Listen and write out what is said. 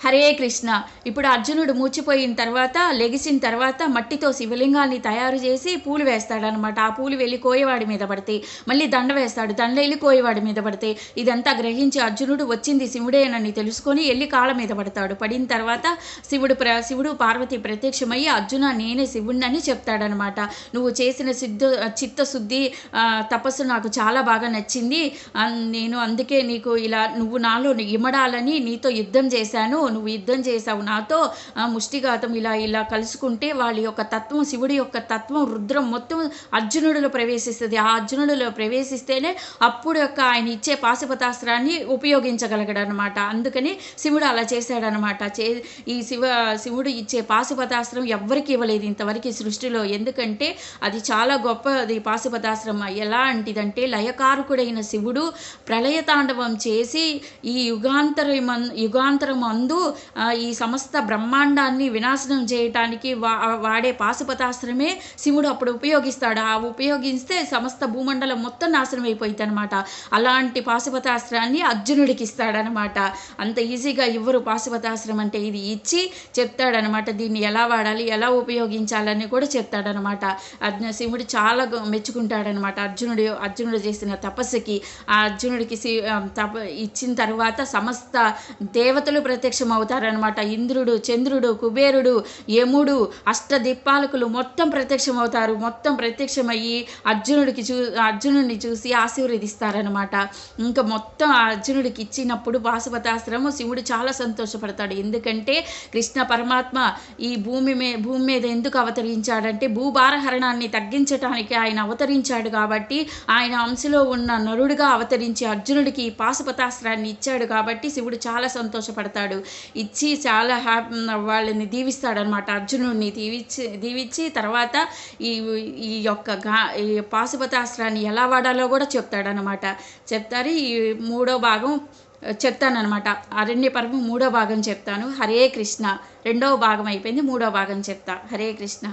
హరే కృష్ణ. ఇప్పుడు అర్జునుడు మూర్ఛిపోయిన తర్వాత, లెగిసిన తర్వాత మట్టితో శివలింగాన్ని తయారు చేసి పూలు వేస్తాడనమాట. ఆ పూలు వెళ్ళి కోయవాడి మీద పడతాయి. మళ్ళీ దండ వేస్తాడు, దండ వెళ్ళి కోయవాడి మీద పడతాయి. ఇదంతా గ్రహించి అర్జునుడు వచ్చింది శివుడేనని తెలుసుకొని వెళ్ళి కాళ్ళ మీద పడతాడు. పడిన తర్వాత శివుడు పార్వతి ప్రత్యక్షమయ్యి, అర్జున నేనే శివుడినని చెప్తాడనమాట. నువ్వు చేసిన చిత్తశుద్ధి తపస్సు నాకు చాలా బాగా నచ్చింది. నేను అందుకే నీకు ఇలా నువ్వు నాలో ఇమడాలని నీతో యుద్ధం చేశాను. నువ్వు యుద్ధం చేశావు నాతో, ముష్టిఘాతం ఇలా కలుసుకుంటే వాళ్ళ యొక్క తత్వం, శివుడి యొక్క తత్వం రుద్రం మొత్తం అర్జునుడిలో ప్రవేశిస్తుంది. ఆ అర్జునుడిలో ప్రవేశిస్తేనే అప్పుడు యొక్క ఆయన ఇచ్చే పాశుపతాస్త్రాన్ని ఉపయోగించగలగడనమాట. అందుకని శివుడు అలా చేశాడనమాట. ఈ శివుడు ఇచ్చే పాశుపతాస్త్రం ఎవ్వరికి ఇవ్వలేదు ఇంతవరకు సృష్టిలో. ఎందుకంటే అది చాలా గొప్పది పాశుపతాస్త్రం. ఎలా అంటిదంటే లయకారకుడైన శివుడు ప్రళయతాండవం చేసి ఈ యుగాంతరం అందు ఈ సమస్త బ్రహ్మాండాన్ని వినాశనం చేయటానికి వాడే పాశుపతాస్త్రమే శివుడు అప్పుడు ఉపయోగిస్తాడు. ఆ ఉపయోగిస్తే సమస్త భూమండలం మొత్తం నాశనం అయిపోయింది అనమాట. అలాంటి పాశుపతాస్త్రాన్ని అర్జునుడికి ఇస్తాడనమాట. అంత ఈజీగా ఇవ్వరు పాశుపతాస్త్రం అంటే. ఇది ఇచ్చి చెప్తాడనమాట, దీన్ని ఎలా వాడాలి, ఎలా ఉపయోగించాలని కూడా చెప్తాడనమాట. శివుడు చాలా మెచ్చుకుంటాడనమాట అర్జునుడు చేసిన తపస్సుకి. ఆ అర్జునుడికి ఇచ్చిన తర్వాత సమస్త దేవతలు ప్రత్యక్షం అవుతారనమాట. ఇంద్రుడు, చంద్రుడు, కుబేరుడు, యముడు, అష్టదిక్పాలకులు మొత్తం ప్రత్యక్షం అవుతారు. మొత్తం ప్రత్యక్షమయ్యి అర్జునుడిని చూసి ఆశీర్వదిస్తారనమాట. ఇంకా మొత్తం అర్జునుడికి ఇచ్చినప్పుడు పాశుపతాస్త్రము శివుడు చాలా సంతోషపడతాడు. ఎందుకంటే కృష్ణ పరమాత్మ ఈ భూమి మీద ఎందుకు అవతరించాడంటే భూభారహరణాన్ని తగ్గించడానికి ఆయన అవతరించాడు. కాబట్టి ఆయన అంశలో ఉన్న నరుడుగా అవతరించి అర్జునుడికి ఈ పాశుపతాస్త్రాన్ని ఇచ్చాడు. కాబట్టి శివుడు చాలా సంతోషపడతాడు. ఇచ్చి చాలా వాళ్ళని దీవిస్తాడనమాట. అర్జునుడిని దీవించి తర్వాత ఈ యొక్క పాశుపతాస్త్రాన్ని ఎలా వాడాలో కూడా చెప్తాడనమాట. చెప్తారు. ఈ మూడో భాగం చెప్తానమాట. అరణ్య పర్వం మూడో భాగం చెప్తాను. హరే కృష్ణ. రెండవ భాగం అయిపోయింది, మూడో భాగం చెప్తా. హరే కృష్ణ.